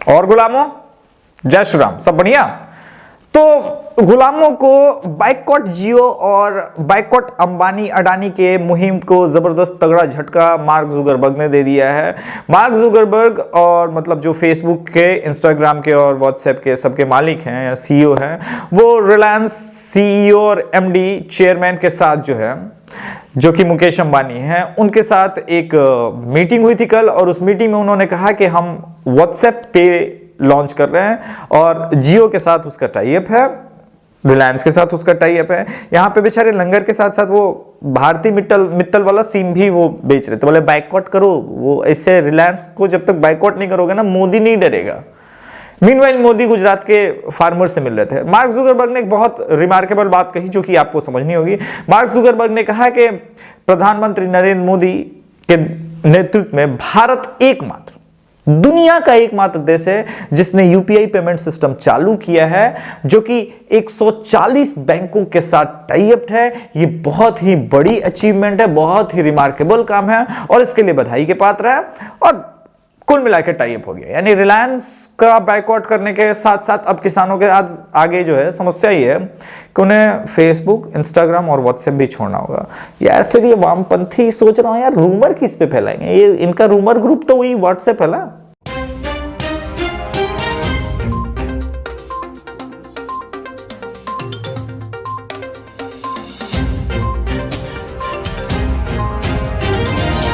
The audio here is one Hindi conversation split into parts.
और गुलामों, जय श्री राम, सब बढ़िया। तो गुलामों को बाइकॉट जियो और बाइकॉट अंबानी अडानी के मुहिम को जबरदस्त तगड़ा झटका मार्क जुकरबर्ग ने दे दिया है। मार्क जुकरबर्ग और मतलब जो फेसबुक के, इंस्टाग्राम के और व्हाट्सएप के सबके मालिक हैं या सीईओ हैं, वो रिलायंस सीईओ और एमडी चेयरमैन के साथ जो है, जो कि मुकेश अंबानी हैं, उनके साथ एक मीटिंग हुई थी कल। और उस मीटिंग में उन्होंने कहा कि हम व्हाट्सएप पे लॉन्च कर रहे हैं और जियो के साथ उसका टाई अप है, रिलायंस के साथ उसका टाई अप है। यहाँ पे बेचारे लंगर के साथ साथ वो भारती मित्तल वाला सिम भी वो बेच रहे थे। बोले बाइकआउट करो, वो ऐसे रिलायंस को जब तक बाइकआउट नहीं करोगे ना, मोदी नहीं डरेगा। मीनवाइल मोदी गुजरात के फार्मर से मिल रहे थे। मार्क जुकरबर्ग ने एक बहुत रिमार्केबल बात कही जो कि आपको समझनी होगी। मार्क जुकरबर्ग ने कहा कि प्रधानमंत्री नरेंद्र मोदी के नेतृत्व में भारत एकमात्र दुनिया का एकमात्र देश है जिसने यूपीआई पेमेंट सिस्टम चालू किया है, जो कि 140 बैंकों के साथ टाई अप है। ये बहुत ही बड़ी अचीवमेंट है, बहुत ही रिमार्केबल काम है और इसके लिए बधाई के पात्र है। और कुल मिलाकर टाई अप हो गया, यानी रिलायंस का बाइकआउट करने के साथ साथ अब किसानों के आज आगे जो है समस्या ही है कि उन्हें फेसबुक, इंस्टाग्राम और व्हाट्सएप भी छोड़ना होगा। यार फिर ये वामपंथी सोच रहा हूं यार, रूमर किस पे फैलाएंगे? ये इनका रूमर ग्रुप तो वही व्हाट्सएप है ना।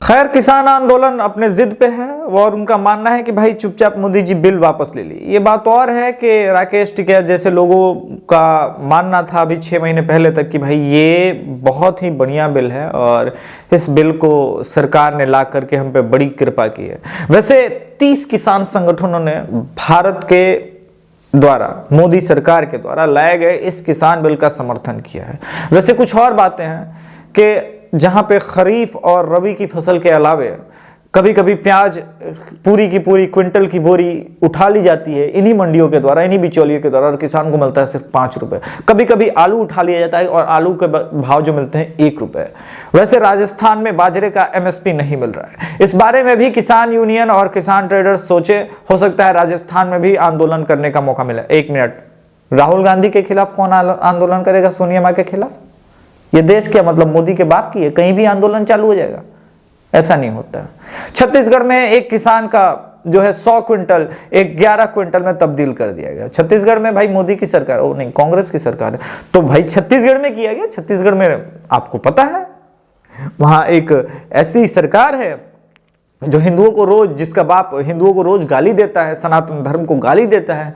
खैर, किसान आंदोलन अपने जिद पे है और उनका मानना है कि भाई चुपचाप मोदी जी बिल वापस ले ली। ये बात और है कि राकेश टिकैत जैसे लोगों का मानना था अभी 6 महीने पहले तक कि भाई ये बहुत ही बढ़िया बिल है और इस बिल को सरकार ने ला करके हम पे बड़ी कृपा की है। वैसे 30 किसान संगठनों ने भारत के द्वारा, मोदी सरकार के द्वारा लाए गए इस किसान बिल का समर्थन किया है। वैसे कुछ और बातें हैं कि जहां पे खरीफ और रबी की फसल के अलावे कभी कभी प्याज पूरी की पूरी क्विंटल की बोरी उठा ली जाती है इन्हीं मंडियों के द्वारा, इन्हीं बिचौलियों के द्वारा, और किसान को मिलता है सिर्फ 5 रुपए। कभी कभी आलू उठा लिया जाता है और आलू के भाव जो मिलते हैं 1 रुपए। वैसे राजस्थान में बाजरे का एमएसपी नहीं मिल रहा है। इस बारे में भी किसान यूनियन और किसान ट्रेडर्स सोचे, हो सकता है राजस्थान में भी आंदोलन करने का मौका मिले। 1 मिनट, राहुल गांधी के खिलाफ कौन आंदोलन करेगा? सोनिया मां के खिलाफ? ये देश क्या मतलब मोदी के बाप की है? कहीं भी आंदोलन चालू हो जाएगा? ऐसा नहीं होता है। छत्तीसगढ़ में एक किसान का जो है 100 क्विंटल 11 क्विंटल में तब्दील कर दिया गया। छत्तीसगढ़ में भाई मोदी की सरकार, ओ नहीं, कांग्रेस की सरकार है, तो भाई छत्तीसगढ़ में किया गया। छत्तीसगढ़ में आपको पता है वहां एक ऐसी सरकार है जो हिंदुओं को रोज, जिसका बाप हिंदुओं को रोज गाली देता है, सनातन धर्म को गाली देता है।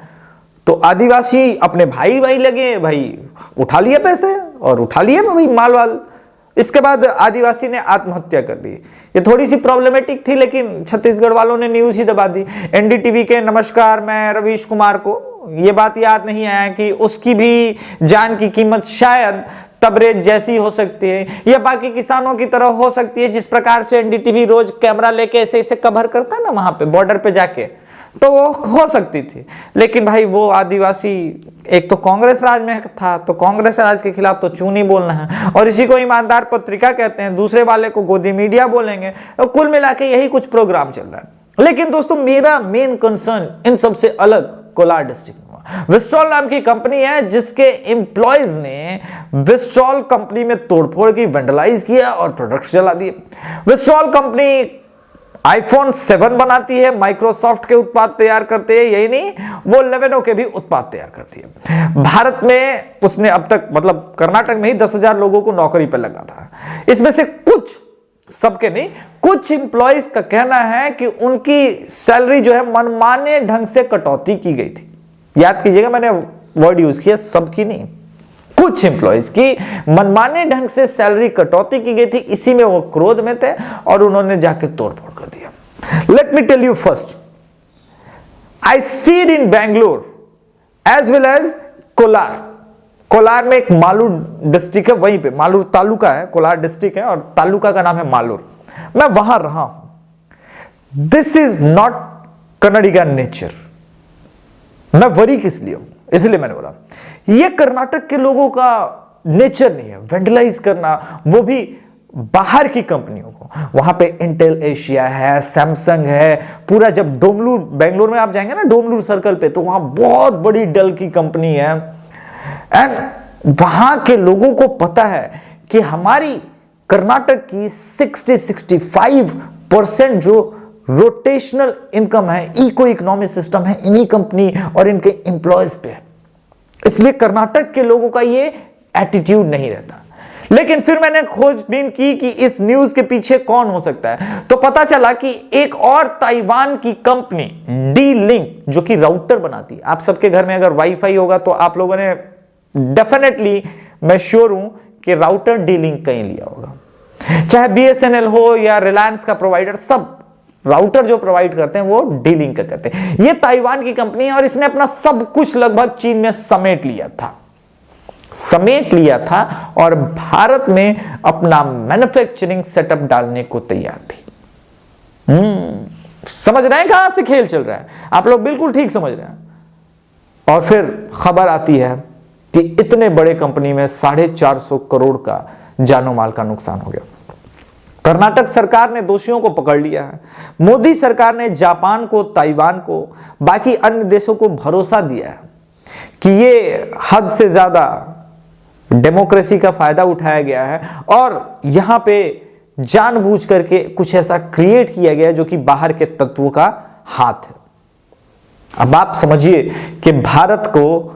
तो आदिवासी अपने भाई लगे, भाई उठा लिए पैसे और उठा लिए भाई माल वाल। इसके बाद आदिवासी ने आत्महत्या कर ली। ये थोड़ी सी प्रॉब्लमेटिक थी, लेकिन छत्तीसगढ़ वालों ने न्यूज ही दबा दी। एनडीटीवी के नमस्कार मैं रवीश कुमार को ये बात याद नहीं आया कि उसकी भी जान की कीमत शायद तबरेज जैसी हो सकती है या बाकी किसानों की तरह हो सकती है। जिस प्रकार से एनडीटीवी रोज कैमरा लेके ऐसे कवर करता है ना वहां पे बॉर्डर पे जाके, तो वो हो सकती थी। लेकिन भाई वो आदिवासी एक तो कांग्रेस राज में था, तो कांग्रेस राज के खिलाफ तो चूनी बोलना है और इसी को ईमानदार पत्रिका कहते हैं, दूसरे वाले को गोदी मीडिया बोलेंगे। तो कुल मिला के यही कुछ प्रोग्राम चल रहा है। लेकिन दोस्तों, मेरा मेन कंसर्न इन सबसे अलग कोलार डिस्ट्रिक्ट में हुआ। विस्ट्रॉल नाम की कंपनी है जिसके एम्प्लॉयज ने विस्ट्रॉल कंपनी में तोड़फोड़ की, वेंडलाइज किया और प्रोडक्ट्स जला दिए। विस्ट्रॉल कंपनी आईफोन 7 बनाती है, माइक्रोसॉफ्ट के उत्पाद तैयार करते हैं, यही नहीं वो लेनोवो के भी उत्पाद तैयार करती है। भारत में उसने अब तक मतलब कर्नाटक में ही 10,000 लोगों को नौकरी पर लगा था। इसमें से कुछ, सबके नहीं, कुछ एम्प्लॉयज का कहना है कि उनकी सैलरी जो है मनमाने ढंग से कटौती की गई थी। याद कीजिएगा, मैंने वर्ड यूज किया, सबकी नहीं, कुछ एम्प्लॉयज की मनमाने ढंग से सैलरी कटौती की गई थी। इसी में वो क्रोध में थे और उन्होंने जाके तोड़फोड़ कर दिया। Let me tell you first, I stayed in Bangalore as well as Kolar. Kolar में एक मालूर डिस्ट्रिक्ट है, वहीं पे मालूर तालुका है, कोलार डिस्ट्रिक्ट है और तालुका का नाम है मालूर। मैं वहां रहा हूं। This is not Kannadiga nature. मैं वरी किस लिए हूं, इसलिए मैंने बोला ये कर्नाटक के लोगों का नेचर नहीं है वेंडलाइज करना, वो भी बाहर की कंपनियों को, वहां पे इंटेल एशिया है, सैमसंग है, पूरा जब डोमलूर, बेंगलोर में आप जाएंगे ना डोमलूर सर्कल पे, तो वहां बहुत बड़ी डेल की कंपनी है। एंड वहां के लोगों को पता है कि हमारी कर्नाटक की 60-65% जो रोटेशनल इनकम है, इको इकोनॉमिक सिस्टम है, इन्हीं कंपनी और इनके एम्प्लॉयज पे है। इसलिए कर्नाटक के लोगों का ये एटीट्यूड नहीं रहता। लेकिन फिर मैंने खोजबीन की कि इस न्यूज के पीछे कौन हो सकता है, तो पता चला कि एक और ताइवान की कंपनी डी-लिंक, जो कि राउटर बनाती है। आप सबके घर में अगर वाईफाई होगा तो आप लोगों ने डेफिनेटली, मैं श्योर हूं कि राउटर डी-लिंक कहीं लिया होगा, चाहे बीएसएनएल हो या रिलायंस का प्रोवाइडर, सब राउटर जो प्रोवाइड करते हैं वो डी-लिंक का करते हैं। ये ताइवान की कंपनी है और इसने अपना सब कुछ लगभग चीन में समेट लिया था और भारत में अपना मैन्युफैक्चरिंग सेटअप डालने को तैयार थी। समझ रहे हैं कहां से खेल चल रहा है? आप लोग बिल्कुल ठीक समझ रहे हैं। और फिर खबर आती है कि इतने बड़े कंपनी में 450 करोड़ का जानो माल का नुकसान हो गया। कर्नाटक सरकार ने दोषियों को पकड़ लिया है। मोदी सरकार ने जापान को, ताइवान को, बाकी अन्य देशों को भरोसा दिया है कि ये हद से ज्यादा डेमोक्रेसी का फायदा उठाया गया है और यहां पे जानबूझ करके कुछ ऐसा क्रिएट किया गया है जो कि बाहर के तत्वों का हाथ है। अब आप समझिए कि भारत को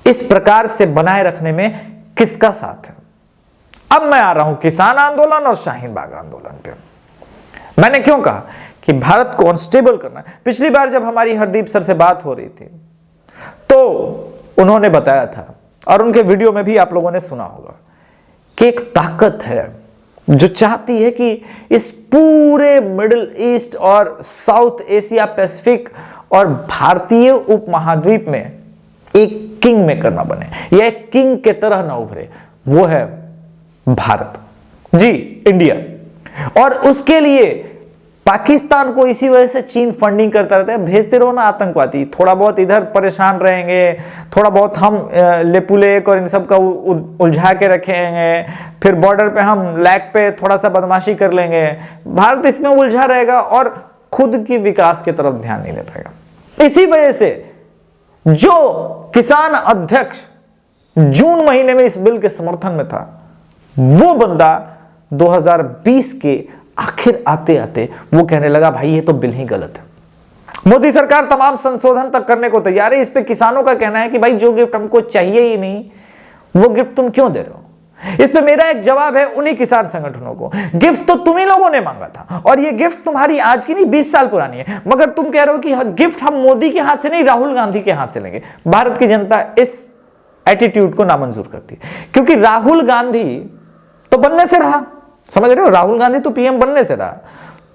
इस प्रकार से बनाए रखने में किसका साथ है। अब मैं आ रहा हूं किसान आंदोलन और शाहीन बाग आंदोलन पे। मैंने क्यों कहा कि भारत को अनस्टेबल करना है? पिछली बार जब हमारी हरदीप सर से बात हो रही थी तो उन्होंने बताया था, और उनके वीडियो में भी आप लोगों ने सुना होगा, कि एक ताकत है जो चाहती है कि इस पूरे मिडिल ईस्ट और साउथ एशिया पैसिफिक और भारतीय उपमहाद्वीप में एक किंग मेकर ना बने या एक किंग के तरह ना उभरे। वो है भारत, जी, इंडिया। और उसके लिए पाकिस्तान को इसी वजह से चीन फंडिंग करता रहता है। भेजते रहो ना आतंकवादी, थोड़ा बहुत इधर परेशान रहेंगे, थोड़ा बहुत हम लेपुलेक और इन सब का उलझा के रखेंगे, फिर बॉर्डर पे हम लैक पे थोड़ा सा बदमाशी कर लेंगे। भारत इसमें उलझा रहेगा और खुद की विकास की तरफ ध्यान नहीं दे पाएगा। इसी वजह से जो किसान अध्यक्ष जून महीने में इस बिल के समर्थन में था, वो बंदा 2020 के आखिर आते आते वो कहने लगा भाई ये तो बिल ही गलत है। मोदी सरकार तमाम संशोधन तक करने को तैयार है। इस पे किसानों का कहना है कि भाई जो गिफ्ट हमको चाहिए ही नहीं, वो गिफ्ट तुम क्यों दे रहे हो? इस पे मेरा एक जवाब है उन्हीं किसान संगठनों को, गिफ्ट तो तुम ही लोगों ने मांगा था और ये गिफ्ट तुम्हारी आज की नहीं 20 साल पुरानी है, मगर तुम कह रहे हो कि गिफ्ट हम मोदी के हाथ से नहीं राहुल गांधी के हाथ से लेंगे। भारत की जनता इस एटीट्यूड को नामंजूर करती है, क्योंकि राहुल गांधी तो बनने से रहा, समझ रहे हो, राहुल गांधी तो पीएम बनने से रहा,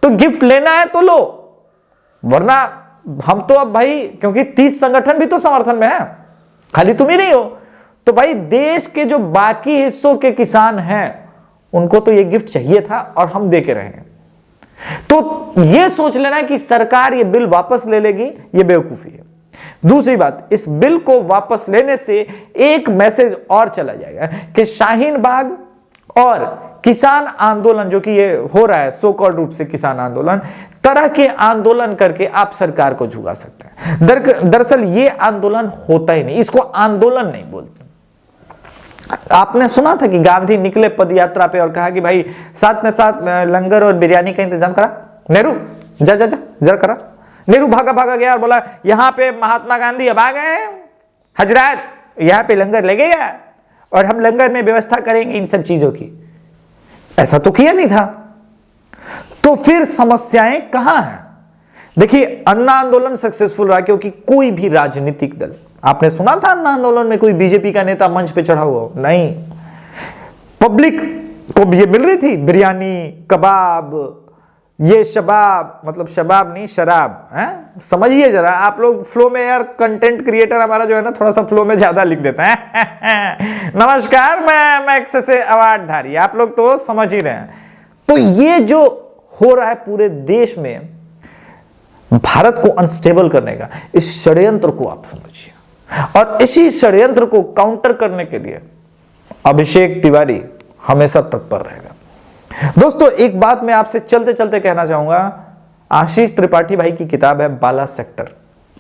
तो गिफ्ट लेना है तो लो, वरना हम तो अब भाई, क्योंकि 30 संगठन भी तो समर्थन में है, खाली तुम ही नहीं हो, तो भाई देश के जो बाकी हिस्सों के किसान हैं उनको तो ये गिफ्ट चाहिए था और हम दे के रहे हैं। तो ये सोच लेना कि सरकार ये बिल वापस ले लेगी, ये बेवकूफी है। दूसरी बात, इस बिल को वापस लेने से एक मैसेज और चला जाएगा कि शाहीन बाग और किसान आंदोलन जो कि ये हो रहा है, सो कॉल्ड रूप से किसान आंदोलन, तरह के आंदोलन करके आप सरकार को झुका सकते हैं। दरअसल ये आंदोलन होता ही नहीं, इसको आंदोलन नहीं बोलते। आपने सुना था कि गांधी निकले पद यात्रा पे और कहा कि भाई साथ में साथ लंगर और बिरयानी का इंतजाम करा, नेहरू जा जा जा जरा करा। नेहरू भागा भागा गया और बोला यहां पे महात्मा गांधी अब आ गए, हजरत यहां पे लंगर लगेगा और हम लंगर में व्यवस्था करेंगे इन सब चीजों की। ऐसा तो किया नहीं था। तो फिर समस्याएं कहां हैं? देखिए, अन्ना आंदोलन सक्सेसफुल रहा क्योंकि कोई भी राजनीतिक दल, आपने सुना था अन्ना आंदोलन में कोई बीजेपी का नेता मंच पे चढ़ा हुआ? नहीं, पब्लिक को ये मिल रही थी बिरयानी, कबाब, ये शबाब, मतलब शबाब नहीं शराब है, समझिए जरा आप लोग फ्लो में। यार कंटेंट क्रिएटर हमारा जो है ना थोड़ा सा फ्लो में ज्यादा लिख देता है। नमस्कार, मैं मैक्स से अवार्ड धारी, आप लोग तो समझ ही रहे हैं। तो ये जो हो रहा है पूरे देश में भारत को अनस्टेबल करने का, इस षड्यंत्र को आप समझिए, और इसी षड्यंत्र को काउंटर करने के लिए अभिषेक तिवारी हमेशा तत्पर रहेगा। दोस्तों एक बात मैं आपसे चलते चलते कहना चाहूंगा, आशीष त्रिपाठी भाई की किताब है बाला सेक्टर,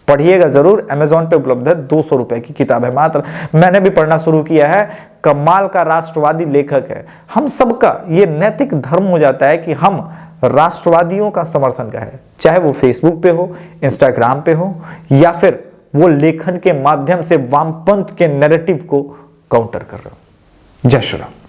पढ़िएगा जरूर। अमेजोन पे उपलब्ध है, 200 रुपए की किताब है मात्र। मैंने भी पढ़ना शुरू किया है। कमाल का राष्ट्रवादी लेखक है। हम सबका ये नैतिक धर्म हो जाता है कि हम राष्ट्रवादियों का समर्थन करें, चाहे वो फेसबुक पे हो, इंस्टाग्राम पे हो, या फिर वो लेखन के माध्यम से वामपंथ के नैरेटिव को काउंटर कर रहे हो। जय श्री राम।